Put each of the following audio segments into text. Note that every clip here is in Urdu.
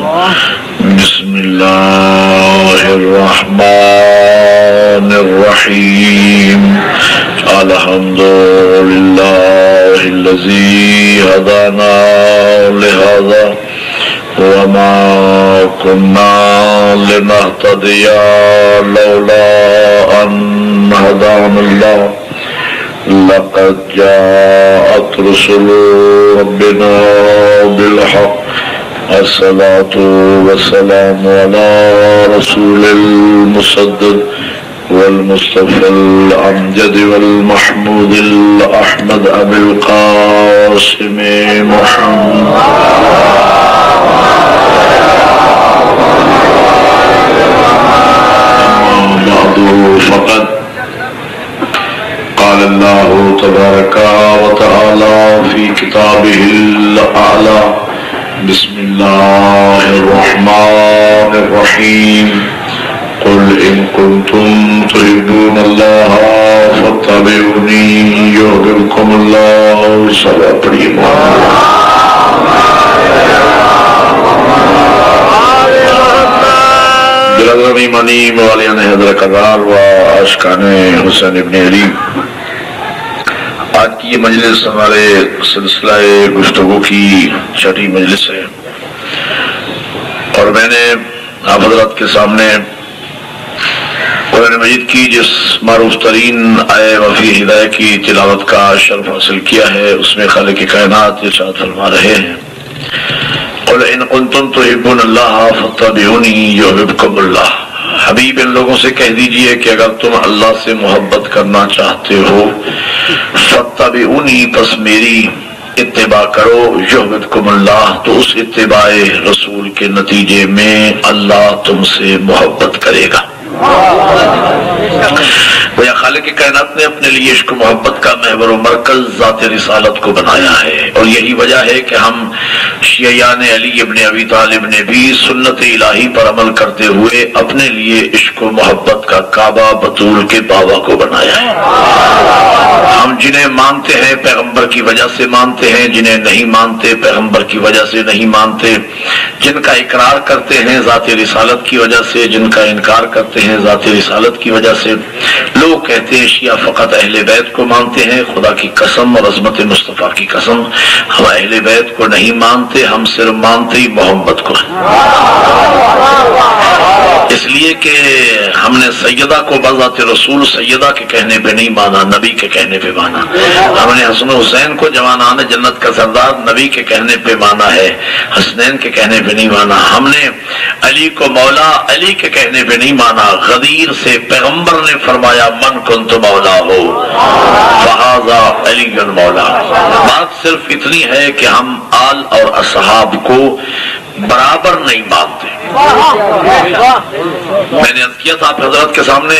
بسم الله الرحمن الرحيم الحمد لله الذي هدانا لهذا وما كنا لنهتدي لولا أن هدانا الله لقد جاءت رسل ربنا بالحق الصلاة والسلام على رسول المصدق والمصطفى الأمجد والمحمود الأحمد أبي القاسم محمد بعد فقد قال الله تبارك وتعالى في كتابه الأعلى بسم الله الرحمن الرحيم قل إن كنتم تحبون الله فاتبعوني يحببكم الله صلاة پڑھیے برادران ایمانی موالیان حیدر کرار و عاشقان حسین ابن علی، آج کی یہ مجلس ہمارے سلسلہ گفتگو کی چھٹی مجلس ہے، اور میں نے آپ حضرات کے سامنے قرآن مجید کی جس معروف ترین آیہ وفی ہدایہ کی تلاوت کا شرف حاصل کیا ہے، اس میں خالق کائنات ارشاد فرما رہے ہیں قل ان کنتم تحبون اللہ فاتبعونی یحببکم اللہ۔ حبیب ان لوگوں سے کہہ دیجئے کہ اگر تم اللہ سے محبت کرنا چاہتے ہو فاتبعونی، پس میری اتباع کرو، یحببکم اللہ، تو اس اتباع رسول کے نتیجے میں اللہ تم سے محبت کرے گا۔ گویا خالق کائنات نے اپنے لیے عشق و محبت کا محور و مرکز ذات رسالت کو بنایا ہے، اور یہی وجہ ہے کہ ہم شیعیان علی ابن ابی طالب نے بھی سنت الہی پر عمل کرتے ہوئے اپنے لیے عشق و محبت کا کعبہ بطول کے بابا کو بنایا ہے۔ ہم جنہیں مانتے ہیں پیغمبر کی وجہ سے مانتے ہیں، جنہیں نہیں مانتے پیغمبر کی وجہ سے نہیں مانتے، جن کا اقرار کرتے ہیں ذات رسالت کی وجہ سے، جن کا انکار کرتے ہیں ذات رسالت کی وجہ سے۔ لوگ کہتے ہیں شیعہ فقط اہل بیت کو مانتے ہیں، خدا کی قسم اور عظمت مصطفیٰ کی قسم ہم اہل بیت کو نہیں مانتے، ہم صرف مانتے ہی محمد کو، اس لیے کہ ہم نے سیدہ کو بذات رسول سیدہ کے کہنے پہ نہیں مانا، نبی کے کہنے پہ مانا۔ ہم نے حسن حسین کو جوانان جنت کا سردار نبی کے کہنے پہ مانا ہے، حسنین کے کہنے پہ نہیں مانا۔ ہم نے علی کو مولا علی کے کہنے پہ نہیں مانا، غدیر سے پیغمبر نے فرمایا من کنت مولا ہو فہذا علی مولا۔ بات صرف اتنی ہے کہ ہم آل اور اصحاب کو برابر نہیں مانتے۔ میں نے عرض کیا تھا آپ حضرات کے سامنے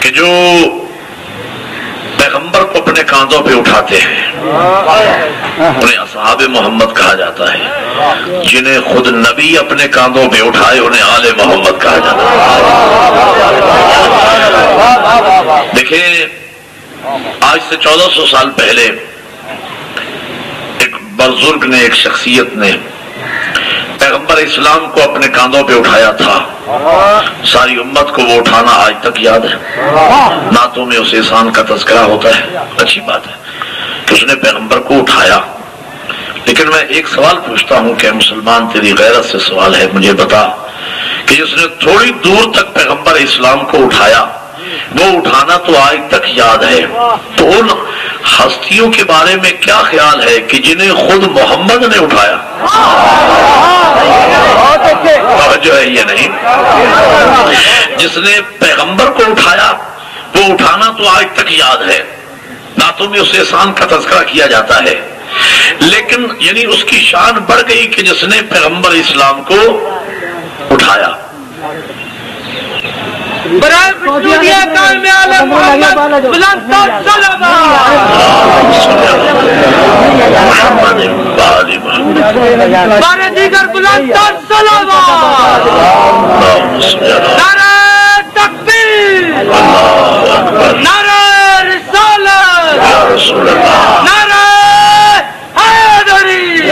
کہ جو پیغمبر کو اپنے کاندھوں پہ اٹھاتے ہیں انہیں اصحاب محمد کہا جاتا ہے، جنہیں خود نبی اپنے کاندھوں پہ اٹھائے انہیں آل محمد کہا جاتا ہے۔ دیکھیں آج سے 1400 سال پہلے ایک بزرگ نے، ایک شخصیت نے پیغمبر اسلام کو اپنے کاندھوں پہ اٹھایا تھا، ساری امت کو وہ اٹھانا آج تک یاد ہے، نعتوں میں اس احسان کا تذکرہ ہوتا ہے، اچھی بات ہے کہ اس نے پیغمبر کو اٹھایا۔ لیکن میں ایک سوال پوچھتا ہوں کہ مسلمان تیری غیرت سے سوال ہے، مجھے بتا کہ جس نے تھوڑی دور تک پیغمبر اسلام کو اٹھایا وہ اٹھانا تو آج تک یاد ہے، تو ان ہستیوں کے بارے میں کیا خیال ہے کہ جنہیں خود محمد نے اٹھایا؟ جو ہے یہ نہیں، جس نے پیغمبر کو اٹھایا وہ اٹھانا تو آج تک یاد ہے، نعتوں میں اس احسان کا تذکرہ کیا جاتا ہے، لیکن یعنی اس کی شان بڑھ گئی کہ جس نے پیغمبر اسلام کو اٹھایا۔ برائے دنیا کام عالم محمد بلند تر محمد بارے دیگر بلند تر صلوات، نعرہ تکبیر، نعرہ رسالت، نعرہ حیدری۔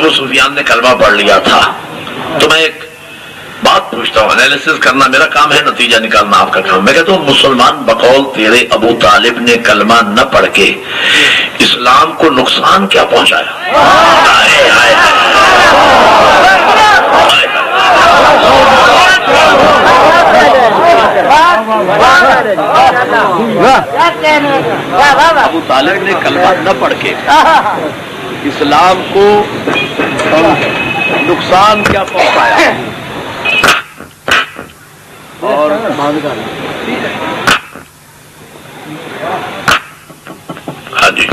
ابو سفیان نے کلمہ پڑھ لیا تھا. تو میں ایک بات پوچھتا ہوں، انالیسس کرنا میرا کام ہے، نتیجہ نکالنا آپ کا کام. میں کہتا ہوں مسلمان بقول تیرے ابو طالب نے کلمہ نہ پڑھ کے اسلام کو نقصان کیا پہنچایا؟ ابو طالب نے کلمہ نہ پڑھ کے اسلام کو نقصان کیا پہنچایا؟ اور ہاں جی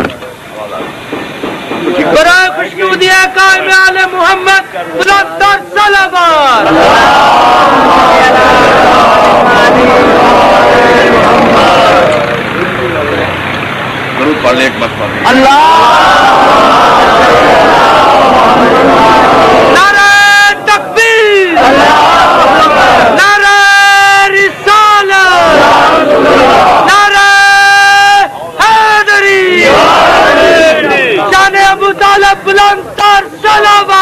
برائے خوشنودی قائم آل محمد بلند تر صلوات. درود پڑھ لیں ایک مرتبہ. نعرہ تکبیر، نعرہ رسالت، نعرہ حیدری، شان ابو طالب بلند تر صلوات.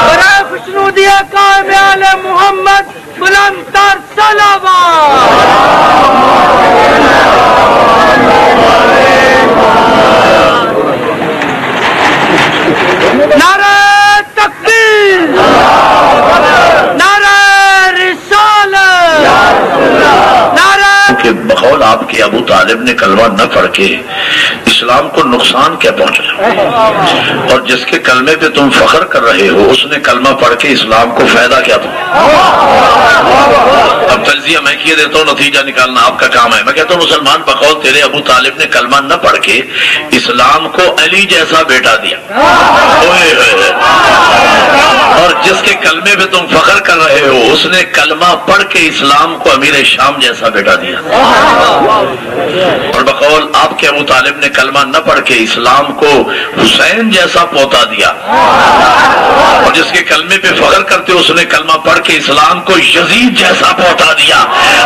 برائے خوشنودی قائم آل محمد بلند تر صلوات. نعرہ تکبیر، نعرہ رسالت، نعرہ کہ بقول آپ کے ابو طالب نے کلمہ نہ پڑھ کے اسلام کو نقصان کیا پہنچا، اور جس کے کلمے پہ تم فخر کر رہے ہو اس نے کلمہ پڑھ کے اسلام کو فائدہ کیا تھا؟ اب تجزیہ میں کیے دیتا ہوں، نتیجہ نکالنا آپ کا کام ہے. میں کہتا ہوں مسلمان بقول تیرے ابو طالب نے کلمہ نہ پڑھ کے اسلام کو علی جیسا بیٹا دیا، اور جس کے کلمے پہ تم فخر کر رہے ہو اس نے کلمہ پڑھ کے اسلام کو امیر شام جیسا بیٹا دیا. اور بقول آپ کے ابو طالب نے کلمہ نہ پڑھ کے اسلام کو حسین جیسا پوتا دیا، اور جس کے کلمے پہ فخر کرتے اس نے کلمہ پڑھ کے اسلام کو یزید جیسا پوتا دیا.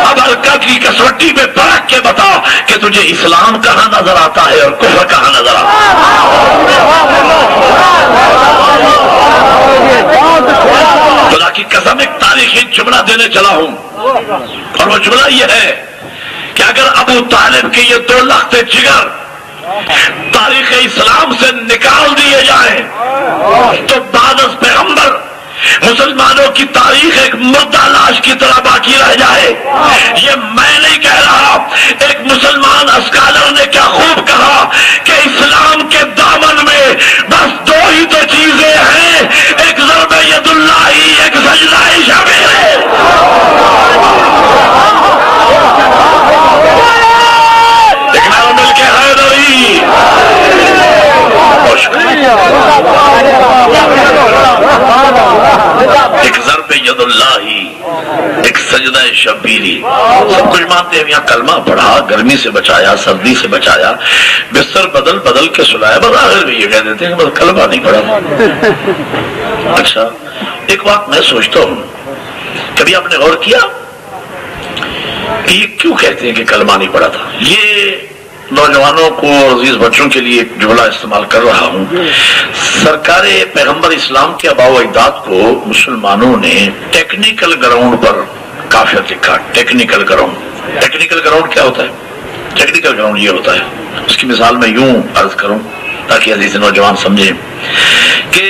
اب حلقہ کی کسوٹی پہ پرکھ کے بتا کہ تجھے اسلام کہاں نظر آتا ہے اور کفر کہاں نظر آتا ہے. خدا کی قسم ایک تاریخی جملہ دینے چلا ہوں، اور وہ جملہ یہ ہے کہ اگر ابو طالب کے یہ 2 لخت جگر تاریخ اسلام سے نکال دیے جائیں تو بعد از پیغمبر مسلمانوں کی تاریخ ایک مردہ لاش کی طرح باقی رہ جائے. یہ میں نہیں کہہ رہا، ایک مسلمان اسکالر نے کیا خوب کہا کہ اسلام کے دامن میں بس 2 ہی تو چیزیں ہیں، ایک ضرب ید اللہ، ایک سجدہ شبیر. دیکھنا مل کے حیدری ایک ضرب ید اللہ، ایک سجدہ شبیری. سب کچھ مانتے ہیں. یہاں کلمہ پڑھا، گرمی سے بچایا، سردی سے بچایا، بستر بدل بدل کے سلایا، بس آخر بھی یہ کہہ دیتے ہیں کہ بس کلمہ نہیں پڑھا. اچھا ایک بات میں سوچتا ہوں، کبھی آپ نے غور کیا کہ یہ کیوں کہتے ہیں کہ کلمہ نہیں پڑھا تھا؟ یہ نوجوانوں کو اور عزیز بچوں کے لیے ایک جملہ استعمال کر رہا ہوں. سرکار پیغمبر اسلام کے آباء و اجداد کو مسلمانوں نے ٹیکنیکل گراؤنڈ پر کافر لکھا. ٹیکنیکل گراؤنڈ، ٹیکنیکل گراؤنڈ کیا ہوتا ہے؟ ٹیکنیکل گراؤنڈ یہ ہوتا ہے، اس کی مثال میں یوں عرض کروں تاکہ عزیز نوجوان سمجھیں کہ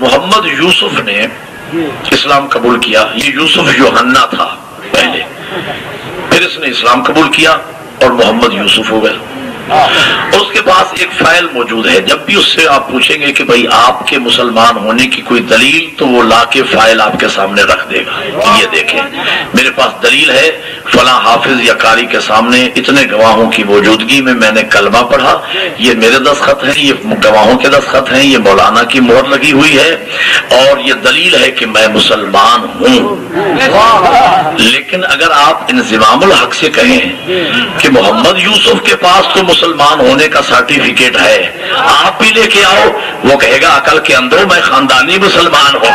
محمد یوسف نے اسلام قبول کیا. یہ یوسف یوحنا تھا پہلے، پھر اس نے اسلام قبول کیا اور محمد یوسف ہو گئے. اور اس کے پاس ایک فائل موجود ہے. جب بھی اس سے آپ پوچھیں گے کہ بھائی آپ کے مسلمان ہونے کی کوئی دلیل، تو وہ لا کے فائل آپ کے سامنے رکھ دے گا. یہ دیکھیں میرے پاس دلیل ہے، فلاں حافظ یا قاری کے سامنے اتنے گواہوں کی موجودگی میں میں نے کلمہ پڑھا، یہ میرے دستخط ہیں، یہ گواہوں کے دستخط ہیں، یہ مولانا کی مہر لگی ہوئی ہے، اور یہ دلیل ہے کہ میں مسلمان ہوں. لیکن اگر آپ انضمام الحق سے کہیں کہ محمد یوسف کے پاس تو مسلمان ہونے کا سرٹیفکیٹ ہے، آپ بھی لے کے آؤ، وہ کہے گا عقل کے اندر میں خاندانی مسلمان ہوں.